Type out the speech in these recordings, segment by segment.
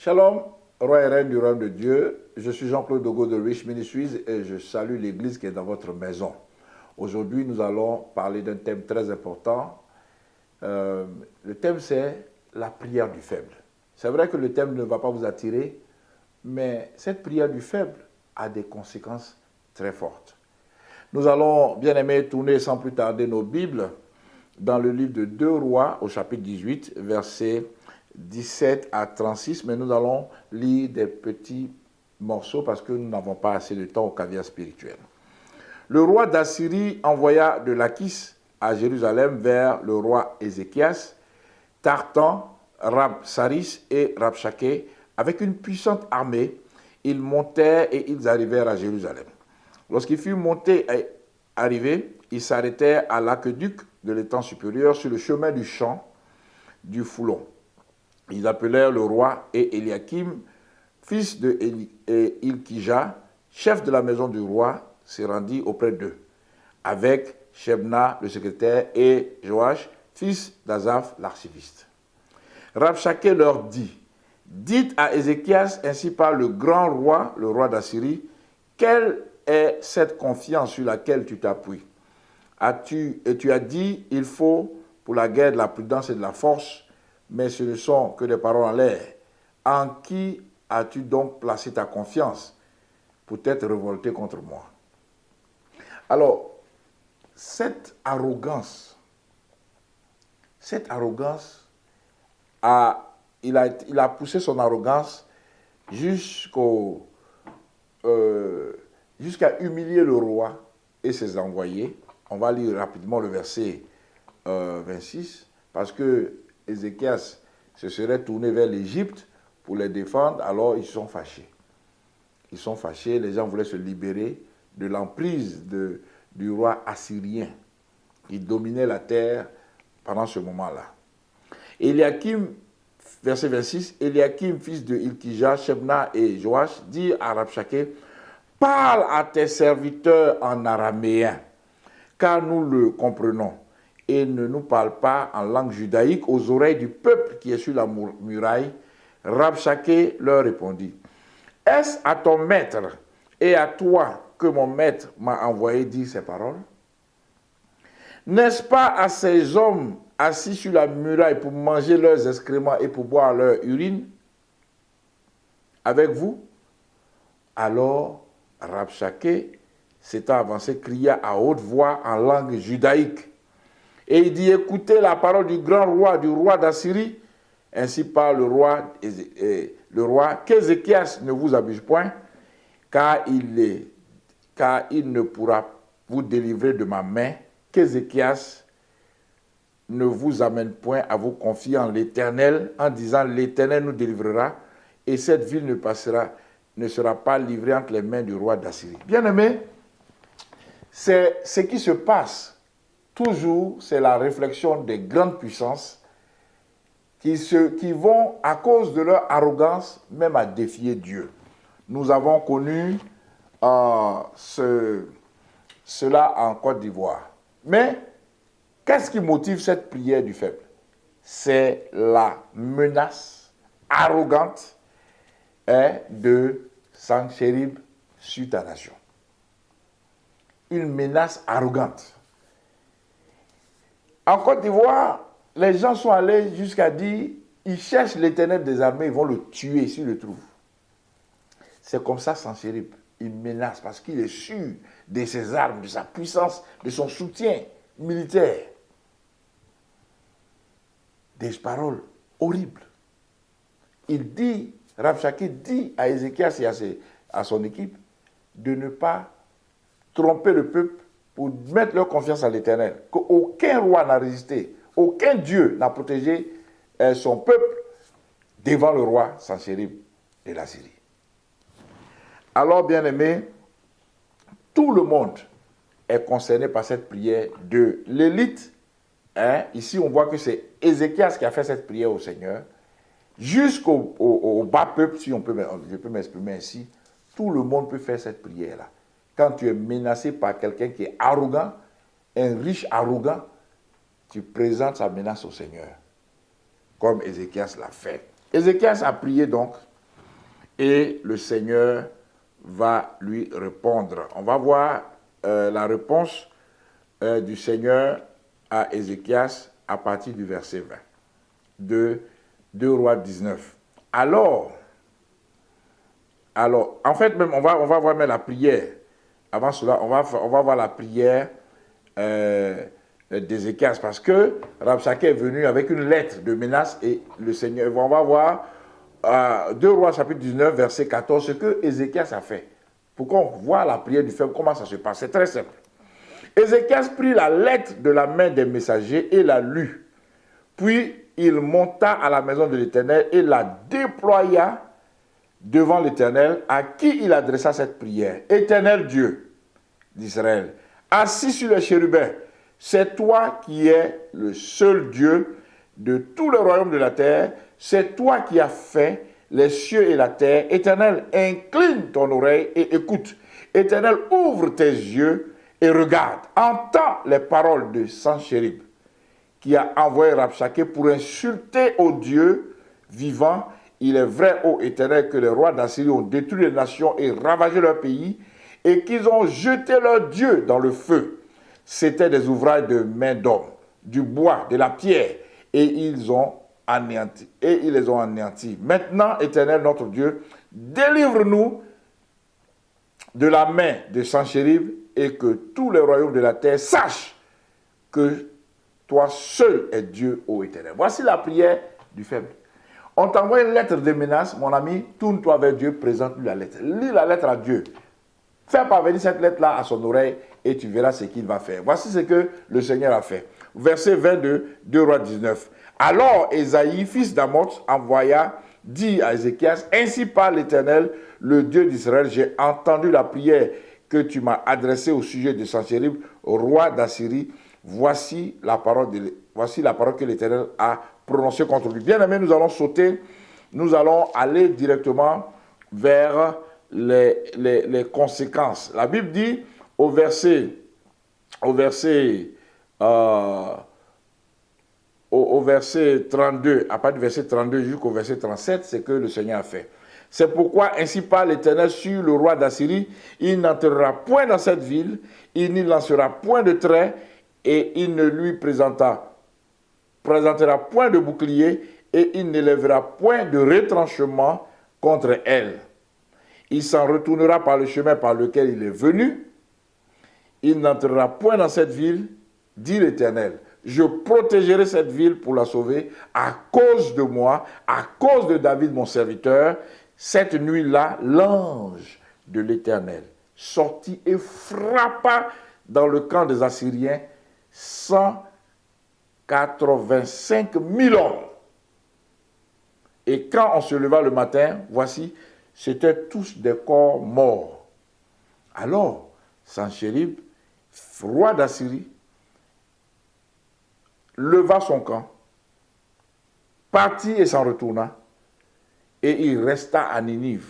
Shalom, roi et reine du royaume de Dieu. Je suis Jean-Claude Dogo de Rich Ministries et je salue l'église qui est dans votre maison. Aujourd'hui, nous allons parler d'un thème très important. Le thème, c'est la prière du faible. C'est vrai que le thème ne va pas vous attirer, mais cette prière du faible a des conséquences très fortes. Nous allons, bien aimés, tourner sans plus tarder nos Bibles dans le livre de 2 Rois au chapitre 18, versets 17 à 36, mais nous allons lire des petits morceaux parce que nous n'avons pas assez de temps au caviar spirituel. Le roi d'Assyrie envoya de Lachis à Jérusalem vers le roi Ézéchias, Tartan, Rabsaris et Rabshakeh. Avec une puissante armée, ils montèrent et ils arrivèrent à Jérusalem. Lorsqu'ils furent montés et arrivés, ils s'arrêtèrent à l'aqueduc de l'étang supérieur sur le chemin du champ du Foulon. Ils appelèrent le roi et Eliakim, fils de Hilkija, chef de la maison du roi, se rendit auprès d'eux, avec Shebna, le secrétaire, et Joach, fils d'Azaph, l'archiviste. Rabshakeh leur dit, « Dites à Ézéchias, ainsi parle le grand roi, le roi d'Assyrie, quelle est cette confiance sur laquelle tu t'appuies? Tu as dit, il faut pour la guerre de la prudence et de la force, mais ce ne sont que des paroles en l'air. En qui as-tu donc placé ta confiance pour t'être révolté contre moi? » Alors, cette arrogance, il a poussé son arrogance jusqu'à humilier le roi et ses envoyés. On va lire rapidement le verset 26, parce que Ézéchias se serait tourné vers l'Égypte pour les défendre, alors ils sont fâchés. Ils sont fâchés, les gens voulaient se libérer de l'emprise du roi assyrien qui dominait la terre pendant ce moment-là. Eliakim, verset 26, Eliakim, fils de Hilkija, Shebna et Joach, dit à Rabshakeh, « Parle à tes serviteurs en araméen, car nous le comprenons, et ne nous parle pas en langue judaïque aux oreilles du peuple qui est sur la muraille. » Rabshakeh leur répondit, « Est-ce à ton maître et à toi que mon maître m'a envoyé dire ces paroles? N'est-ce pas à ces hommes assis sur la muraille pour manger leurs excréments et pour boire leur urine avec vous? » Alors Rabshakeh, s'étant avancé, cria à haute voix en langue judaïque. Et il dit, « Écoutez la parole du grand roi, du roi d'Assyrie. Ainsi parle le roi, qu'Ézéchias ne vous abuse point, car il ne pourra vous délivrer de ma main, qu'Ézéchias ne vous amène point à vous confier en l'Éternel, en disant, l'Éternel nous délivrera, et cette ville ne sera pas livrée entre les mains du roi d'Assyrie. » Bien-aimés, c'est ce qui se passe. Toujours, c'est la réflexion des grandes puissances qui vont, à cause de leur arrogance, même à défier Dieu. Nous avons connu cela en Côte d'Ivoire. Mais, qu'est-ce qui motive cette prière du faible? C'est la menace arrogante de Sanchérib sur ta nation. Une menace arrogante. En Côte d'Ivoire, les gens sont allés jusqu'à dire, ils cherchent l'Éternel des armées, ils vont le tuer s'ils le trouvent. C'est comme ça Sanchérib, il menace parce qu'il est sûr de ses armes, de sa puissance, de son soutien militaire. Des paroles horribles. Il dit, Rabshakeh dit à Ézéchias et à son équipe de ne pas tromper le peuple pour mettre leur confiance à l'Éternel. Qu'aucun roi n'a résisté, aucun Dieu n'a protégé son peuple devant le roi Sanchérib de la Syrie. Alors, bien-aimés, tout le monde est concerné par cette prière de l'élite. Ici, on voit que c'est Ézéchias qui a fait cette prière au Seigneur, jusqu'au bas peuple, si je peux m'exprimer ainsi. Tout le monde peut faire cette prière-là. Quand tu es menacé par quelqu'un qui est arrogant, un riche arrogant, tu présentes sa menace au Seigneur, comme Ézéchias l'a fait. Ézéchias a prié donc et le Seigneur va lui répondre. On va voir la réponse du Seigneur à Ézéchias à partir du verset 20 de 2 Rois 19. Alors, en fait, même, on va voir même la prière. Avant cela, on va voir la prière d'Ézéchias, parce que Rabshakeh est venu avec une lettre de menace et le Seigneur, on va voir 2 Rois chapitre 19, verset 14, ce que Ézéchias a fait. Pour qu'on voit la prière du faible, comment ça se passe. C'est très simple. Ézéchias prit la lettre de la main des messagers et la lut. Puis il monta à la maison de l'Éternel et la déploya devant l'Éternel, à qui il adressa cette prière. Éternel Dieu d'Israël, assis sur les chérubins, c'est toi qui es le seul Dieu de tout le royaume de la terre. C'est toi qui as fait les cieux et la terre. Éternel, incline ton oreille et écoute. Éternel, ouvre tes yeux et regarde. Entends les paroles de Sanchérib, qui a envoyé Rabshakeh pour insulter au Dieu vivant. Il est vrai, ô Éternel, que les rois d'Assyrie ont détruit les nations et ravagé leur pays, et qu'ils ont jeté leur Dieu dans le feu. C'étaient des ouvrages de main d'homme, du bois, de la pierre, et ils les ont anéantis. Maintenant, Éternel, notre Dieu, délivre-nous de la main de Sanchérib, et que tous les royaumes de la terre sachent que toi seul es Dieu, ô Éternel. Voici la prière du faible. On t'envoie une lettre de menace, mon ami, tourne-toi vers Dieu, présente-lui la lettre. Lis la lettre à Dieu. Fais parvenir cette lettre-là à son oreille et tu verras ce qu'il va faire. Voici ce que le Seigneur a fait. Verset 22, 2 Rois 19. Alors Ésaïe, fils d'Amoz, dit à Ézéchias, ainsi parle l'Éternel, le Dieu d'Israël, j'ai entendu la prière que tu m'as adressée au sujet de Sanchérib, roi d'Assyrie. Voici la parole que l'Éternel a prononcée contre lui. Bien aimé, nous allons sauter, nous allons aller directement vers les conséquences. La Bible dit au verset 32, à partir du verset 32 jusqu'au verset 37, c'est que le Seigneur a fait. C'est pourquoi ainsi parle l'Éternel sur le roi d'Assyrie, il n'entrera point dans cette ville, il n'y lancera point de trait, et il ne lui présentera point de bouclier, et il n'élèvera point de retranchement contre elle. Il s'en retournera par le chemin par lequel il est venu. Il n'entrera point dans cette ville, dit l'Éternel. Je protégerai cette ville pour la sauver à cause de moi, à cause de David mon serviteur. Cette nuit-là, l'ange de l'Éternel sortit et frappa dans le camp des Assyriens 185 000 hommes. Et quand on se leva le matin, voici, c'étaient tous des corps morts. Alors, Sanchérib, roi d'Assyrie, leva son camp, partit et s'en retourna, et il resta à Ninive.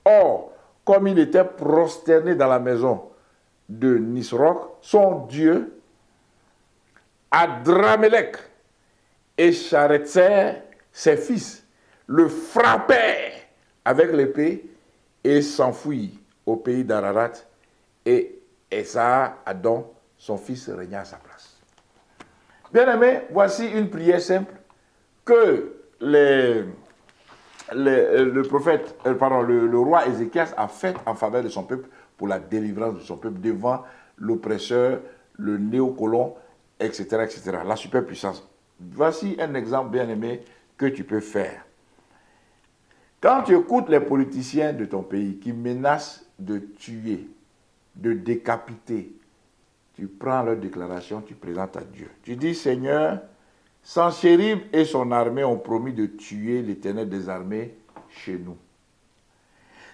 Or, comme il était prosterné dans la maison de Nisroch, son dieu, Adramélec et Charetzer, ses fils, le frappèrent avec l'épée et s'enfuit au pays d'Ararat, et Esa, Adon, son fils, régna à sa place. Bien-aimés, voici une prière simple que le roi Ézéchias a faite en faveur de son peuple pour la délivrance de son peuple devant l'oppresseur, le néocolon, etc., etc., la superpuissance. Voici un exemple, bien-aimé, que tu peux faire. Quand tu écoutes les politiciens de ton pays qui menacent de tuer, de décapiter, tu prends leur déclaration, tu présentes à Dieu. Tu dis, Seigneur, Sanchérib et son armée ont promis de tuer l'Éternel des armées chez nous.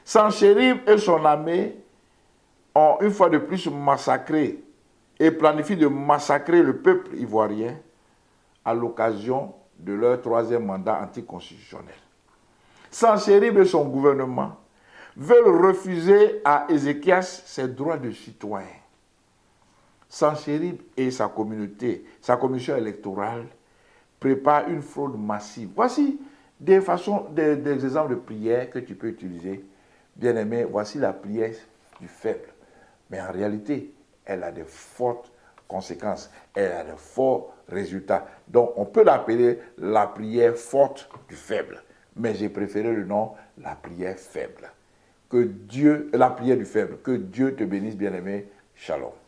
Sanchérib et son armée ont une fois de plus massacré et planifient de massacrer le peuple ivoirien à l'occasion de leur troisième mandat anticonstitutionnel. Sanchérib et son gouvernement veulent refuser à Ézéchias ses droits de citoyen. Sanchérib et sa communauté, sa commission électorale, préparent une fraude massive. Voici Des façons, des exemples de prière que tu peux utiliser. Bien-aimé, voici la prière du faible. Mais en réalité, elle a de fortes conséquences. Elle a de forts résultats. Donc, on peut l'appeler la prière forte du faible. Mais j'ai préféré le nom, la prière faible. Que Dieu, la prière du faible. Que Dieu te bénisse, bien-aimé. Shalom.